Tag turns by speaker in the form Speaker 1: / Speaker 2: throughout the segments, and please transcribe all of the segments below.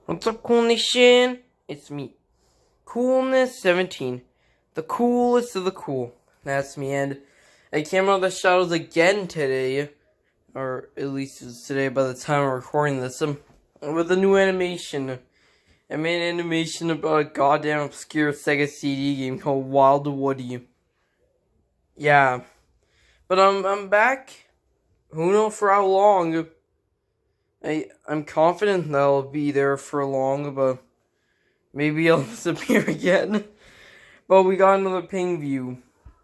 Speaker 1: What's up, Cool Nation? It's me, Coolness17, the coolest of the cool. That's me, and I came out of the shadows again today, or at least it's today by the time I'm recording this, with a new animation. I made an animation about a goddamn obscure Sega CD game called Wild Woody. Yeah, but I'm back. Who knows for how long? I'm confident that I'll be there for long, but maybe I'll disappear again. But we got another Pengview.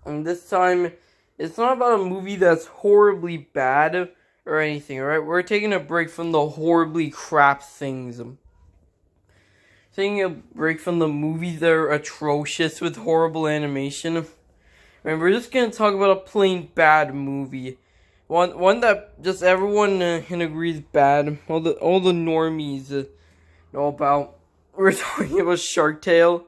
Speaker 1: And this time, it's not about a movie that's horribly bad or anything, alright? We're taking a break from the horribly crap things. Taking a break from the movies that are atrocious with horrible animation. And we're just gonna talk about a plain bad movie. One that just everyone can agree is bad. All the normies know about. We're talking about Shark Tale.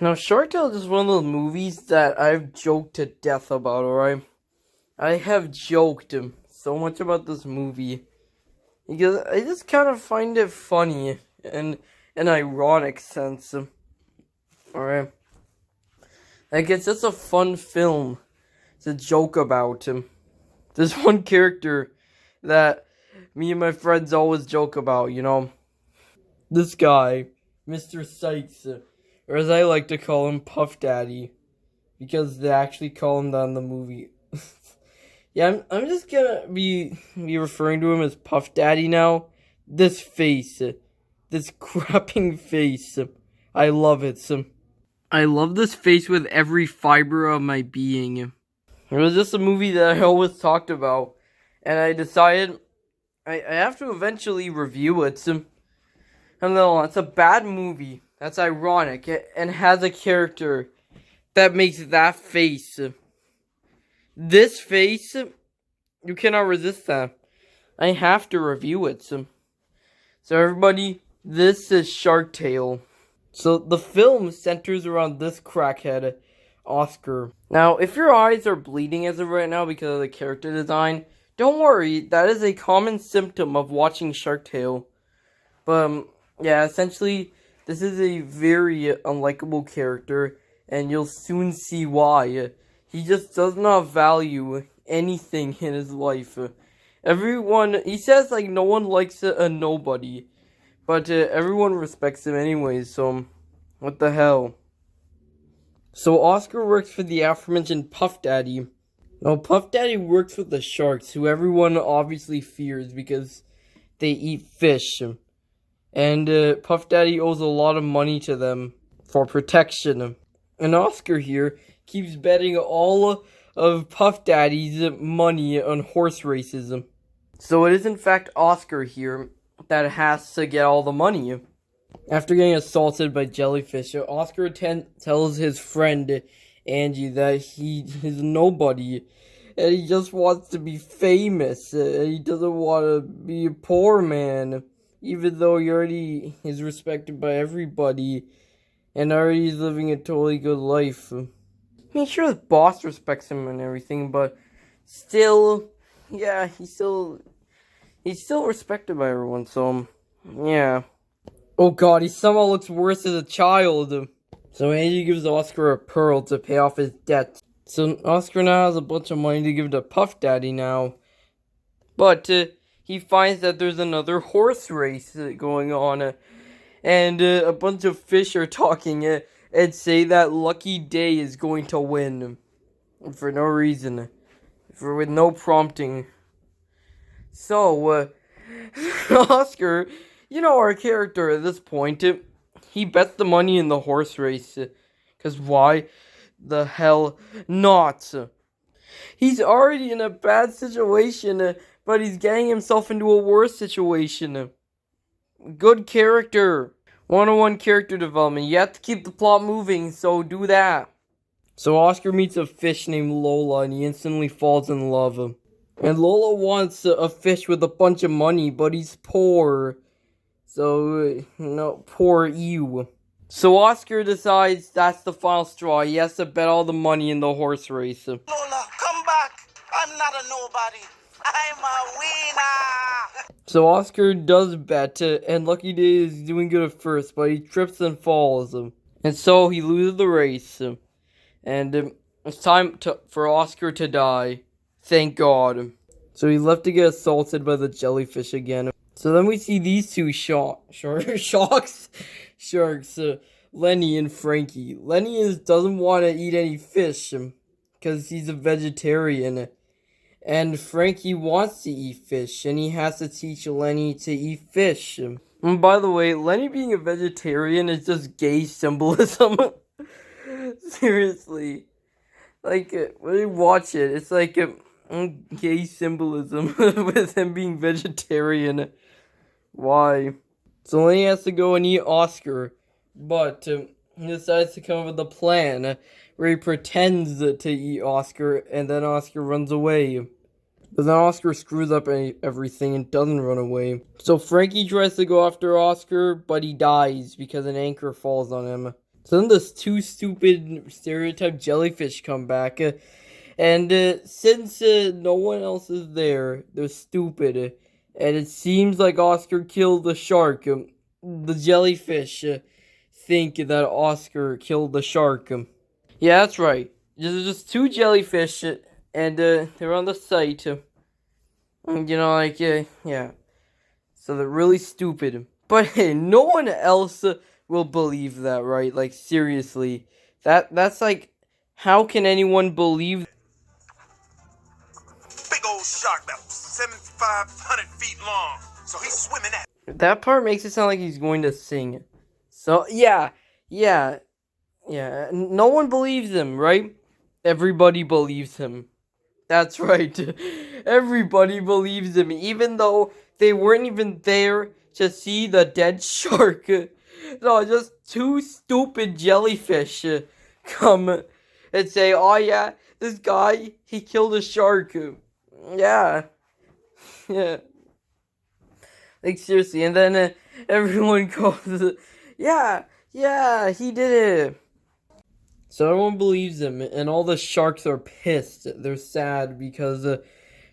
Speaker 1: Now, Shark Tale is just one of those movies that I've joked to death about, alright? I have joked so much about this movie. Because I just kind of find it funny and an ironic sense. Alright? Like, it's just a fun film to joke about. There's one character that me and my friends always joke about, you know? This guy, Mr. Sykes, or as I like to call him, Puff Daddy. Because they actually call him that in the movie. Yeah, I'm just gonna be referring to him as Puff Daddy now. This face. This crapping face. I love it. I love this face with every fiber of my being. It was just a movie that I always talked about. And I decided I have to eventually review it. And then it's a bad movie. That's ironic. And has a character that makes that face. This face, you cannot resist that. I have to review it. So everybody, this is Shark Tale. So, the film centers around this crackhead, Oscar. Now, if your eyes are bleeding as of right now because of the character design, don't worry, that is a common symptom of watching Shark Tale. But, yeah, essentially, this is a very unlikable character, and you'll soon see why. He just does not value anything in his life. He says, like, no one likes a nobody. But everyone respects him anyways, so what the hell. So Oscar works for the aforementioned Puff Daddy. Now, Puff Daddy works with the sharks, who everyone obviously fears because they eat fish. And Puff Daddy owes a lot of money to them for protection. And Oscar here keeps betting all of Puff Daddy's money on horse races. So it is in fact Oscar here that has to get all the money. After getting assaulted by jellyfish, Oscar tells his friend Angie that he is nobody and he just wants to be famous. He doesn't want to be a poor man, even though he already is respected by everybody and already is living a totally good life. I mean, sure, his boss respects him and everything, but still, yeah, he's still respected by everyone, so, yeah. Oh god, he somehow looks worse as a child. So Angie gives Oscar a pearl to pay off his debt. So Oscar now has a bunch of money to give to Puff Daddy now. But he finds that there's another horse race going on. And a bunch of fish are talking and say that Lucky Day is going to win. For no reason. With no prompting. So, Oscar, you know our character at this point, he bets the money in the horse race. Because why the hell not? He's already in a bad situation, but he's getting himself into a worse situation. Good character. 101 character development. You have to keep the plot moving, so do that. So Oscar meets a fish named Lola, and he instantly falls in love. And Lola wants a fish with a bunch of money, but he's poor. So, no, poor you. So Oscar decides that's the final straw. He has to bet all the money in the horse race.
Speaker 2: Lola, come back. I'm not a nobody. I'm a winner.
Speaker 1: So Oscar does bet, and Lucky Day is doing good at first, but he trips and falls. And so he loses the race. And it's time for Oscar to die. Thank God. So he's left to get assaulted by the jellyfish again. So then we see these two sharks, Lenny and Frankie. Lenny doesn't want to eat any fish because he's a vegetarian. And Frankie wants to eat fish, and he has to teach Lenny to eat fish. And by the way, Lenny being a vegetarian is just gay symbolism. Seriously. Like, when you watch it, it's like gay symbolism with him being vegetarian. Why? So Lenny has to go and eat Oscar, but he decides to come up with a plan where he pretends to eat Oscar, and then Oscar runs away. But then Oscar screws up everything and doesn't run away. So Frankie tries to go after Oscar, but he dies because an anchor falls on him. So then those two stupid stereotype jellyfish come back. And since no one else is there, they're stupid. And it seems like Oscar killed the shark. The jellyfish think that Oscar killed the shark. Yeah, that's right. There's just two jellyfish, and they're on the site. Yeah. So they're really stupid. But hey, no one else will believe that, right? Like, seriously. That's like, how can anyone believe?
Speaker 2: Big old shark, about 7,500 feet long. So he's swimming at.
Speaker 1: That part makes it sound like he's going to sing. So, yeah. No one believes him, right? Everybody believes him. That's right. Everybody believes him, even though they weren't even there to see the dead shark. No, just two stupid jellyfish come and say, oh yeah, this guy, he killed a shark. Yeah. Like, seriously, and then everyone goes, yeah, he did it. So everyone believes him, and all the sharks are pissed. They're sad because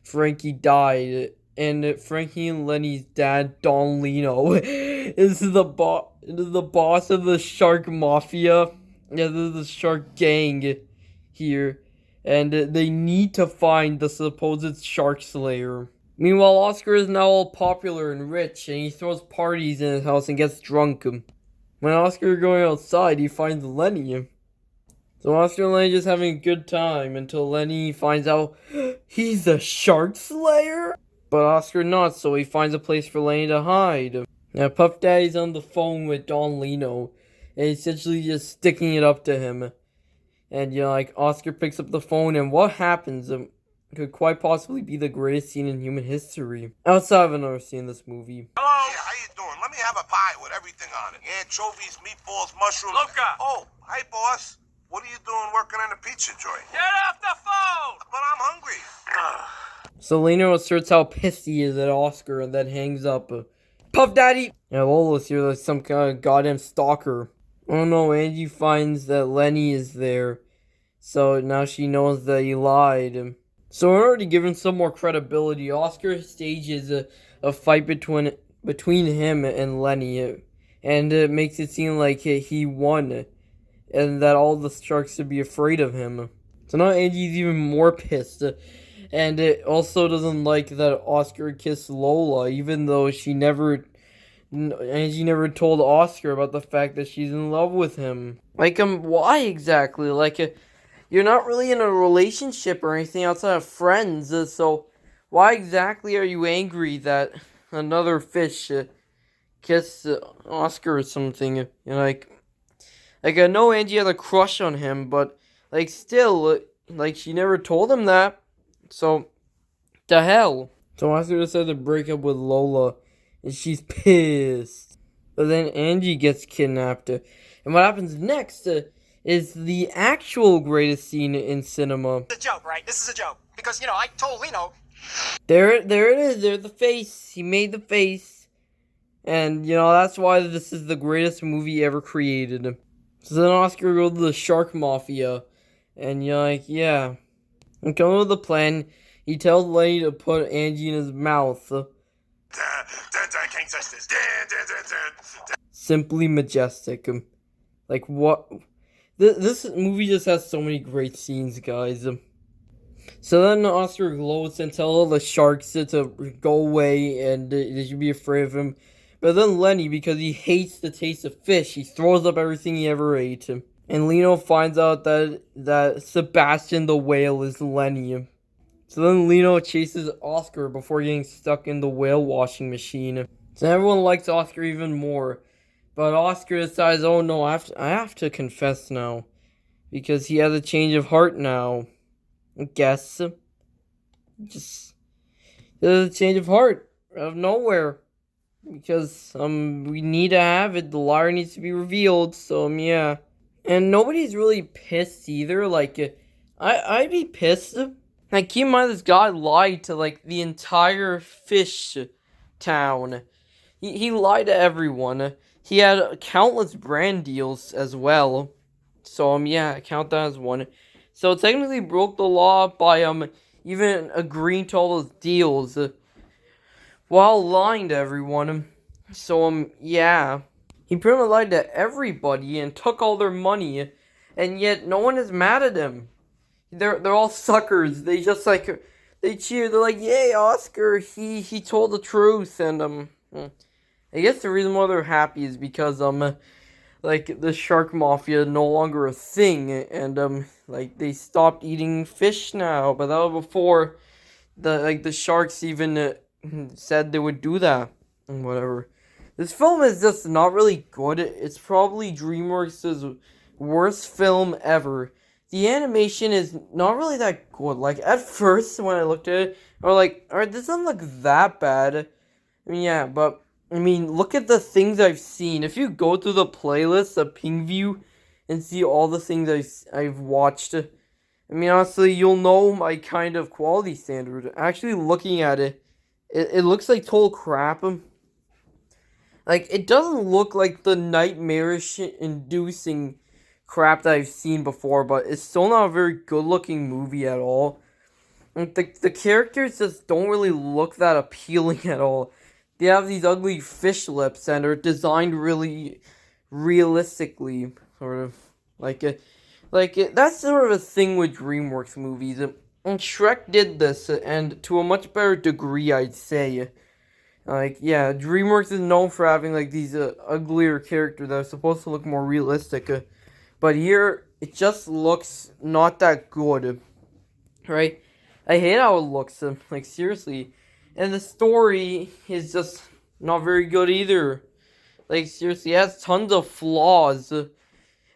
Speaker 1: Frankie died, and Frankie and Lenny's dad, Don Lino, is the boss of the shark mafia. Yeah, this is the shark gang here, and they need to find the supposed shark slayer. Meanwhile, Oscar is now all popular and rich, and he throws parties in his house and gets drunk. When Oscar is going outside, he finds Lenny. So Oscar and Lenny just having a good time until Lenny finds out he's a shark slayer? But Oscar not, so he finds a place for Lenny to hide. Now Puff Daddy's on the phone with Don Lino, and he's essentially just sticking it up to him. And Oscar picks up the phone, and what happens could quite possibly be the greatest scene in human history. Outside of another scene in this movie.
Speaker 2: Hello? Yeah, how you doing? Let me have a pie with everything on it. Anchovies, meatballs, mushrooms. Luca! Oh, hi, boss. What are you doing working on a pizza joint? Get off the phone! But I'm hungry.
Speaker 1: So Lino asserts how pissed he is at Oscar and then hangs up. Puff Daddy! Yeah, Lola's here like some kind of goddamn stalker. Oh no, Angie finds that Lenny is there. So now she knows that he lied. So in order to give him some more credibility, Oscar stages a fight between him and Lenny. And it makes it seem like he won. And that all the sharks should be afraid of him. So now Angie's even more pissed. And it also doesn't like that Oscar kissed Lola, even though Angie never told Oscar about the fact that she's in love with him. Why exactly? You're not really in a relationship or anything outside of friends, so why exactly are you angry that another fish kissed Oscar or something? I know Angie had a crush on him, but, still, she never told him that. So, the hell? So Oscar decided to break up with Lola, and she's pissed. But then Angie gets kidnapped. And what happens next is the actual greatest scene in cinema.
Speaker 3: It's a joke, right? This is a joke. Because, I told Lino.
Speaker 1: There it is. There's the face. He made the face. And, that's why this is the greatest movie ever created. So then Oscar goes to the shark mafia, and yeah. And coming up with a plan, he tells Lenny to put Angie in his mouth.
Speaker 3: ancestors.
Speaker 1: Simply majestic. Like what? This movie just has so many great scenes, guys. So then Oscar gloats and tells all the sharks to go away and they should be afraid of him. But then Lenny, because he hates the taste of fish, he throws up everything he ever ate. And Lino finds out that Sebastian the whale is Lenny. So then Lino chases Oscar before getting stuck in the whale washing machine. So everyone likes Oscar even more. But Oscar decides, oh no, I have to confess now. Because he has a change of heart now. I guess. Just there's a change of heart out of nowhere. Because we need to have it. The liar needs to be revealed. So yeah. And nobody's really pissed either. Like I'd be pissed. Like keep in mind this guy lied to like the entire fish town. He lied to everyone. He had countless brand deals as well. So yeah, count that as one. So technically broke the law by even agreeing to all those deals while lying to everyone. So yeah. He pretty much lied to everybody and took all their money, and yet no one is mad at him. They're all suckers. They just like they cheer. They're like, "Yay, Oscar! He told the truth." And I guess the reason why they're happy is because like the shark mafia no longer a thing, and like they stopped eating fish now. But that was before the sharks even said they would do that and whatever. This film is just not really good. It's probably DreamWorks' worst film ever. The animation is not really that good. Like, at first, when I looked at it, I was like, alright, this doesn't look that bad. I mean, yeah, but, I mean, look at the things I've seen. If you go through the playlist of Pengview and see all the things I've watched, I mean, honestly, you'll know my kind of quality standard. Actually, looking at it, it looks like total crap. Like, it doesn't look like the nightmarish-inducing crap that I've seen before, but it's still not a very good-looking movie at all. Like, the characters just don't really look that appealing at all. They have these ugly fish lips and are designed really realistically, sort of. That's sort of a thing with DreamWorks movies. And Shrek did this, and to a much better degree, I'd say. Like, yeah, DreamWorks is known for having, like, these uglier characters that are supposed to look more realistic. But here, it just looks not that good. Right? I hate how it looks, like, seriously. And the story is just not very good either. Like, seriously, it has tons of flaws. It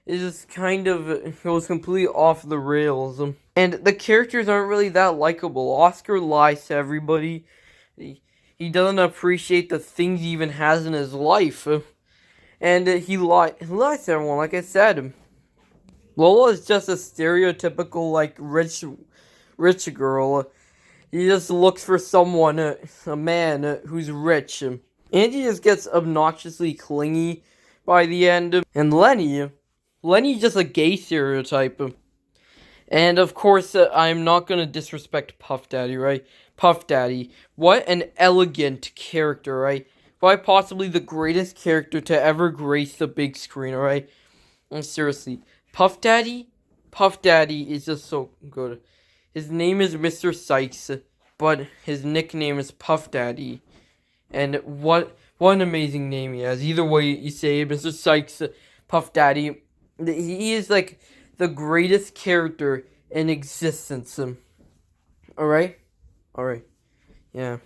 Speaker 1: just kind of goes completely off the rails. And the characters aren't really that likable. Oscar lies to everybody. He doesn't appreciate the things he even has in his life. And he lies to everyone, like I said. Lola is just a stereotypical, like, rich girl. He just looks for someone, a man who's rich. Angie just gets obnoxiously clingy by the end. And Lenny's just a gay stereotype. And of course, I'm not gonna disrespect Puff Daddy, right? Puff Daddy, what an elegant character, right? Quite possibly the greatest character to ever grace the big screen, alright? And seriously, Puff Daddy is just so good. His name is Mr. Sykes, but his nickname is Puff Daddy. And what an amazing name he has. Either way you say it, Mr. Sykes, Puff Daddy, he is like the greatest character in existence. Alright? Alright. Yeah.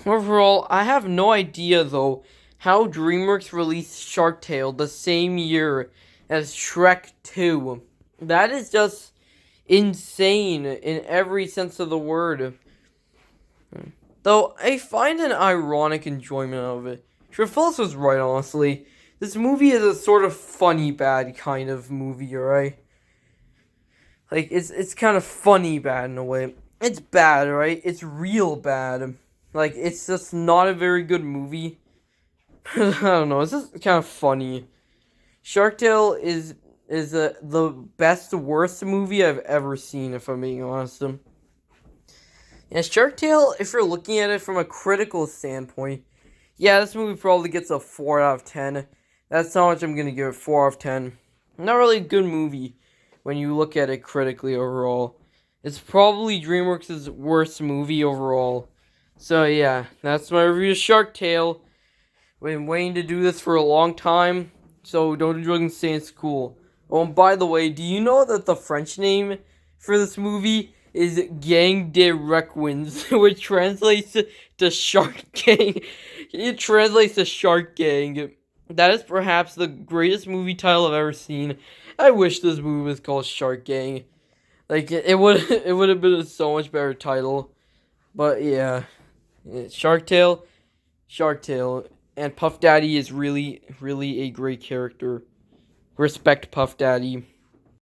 Speaker 1: Overall, I have no idea though how DreamWorks released Shark Tale the same year as Shrek 2. That is just insane in every sense of the word. Though I find an ironic enjoyment of it. Phyllis was right, honestly. This movie is a sort of funny bad kind of movie, alright? Like, it's kind of funny bad in a way. It's bad, right? It's real bad. Like, it's just not a very good movie. I don't know, it's just kind of funny. Shark Tale is the best, worst movie I've ever seen, if I'm being honest. And Shark Tale, if you're looking at it from a critical standpoint, yeah, this movie probably gets a 4 out of 10. That's how much I'm gonna give it, 4 out of 10. Not really a good movie when you look at it critically overall. It's probably DreamWorks' worst movie overall. So yeah, that's my review of Shark Tale. Been waiting to do this for a long time, so don't do drugs and stay in school. Oh, and by the way, do you know that the French name for this movie is Gang des Requins, which translates to Shark Gang? It translates to Shark Gang. That is perhaps the greatest movie title I've ever seen. I wish this movie was called Shark Gang. Like it would have been a so much better title. But yeah, Shark Tale, and Puff Daddy is really, really a great character. Respect Puff Daddy.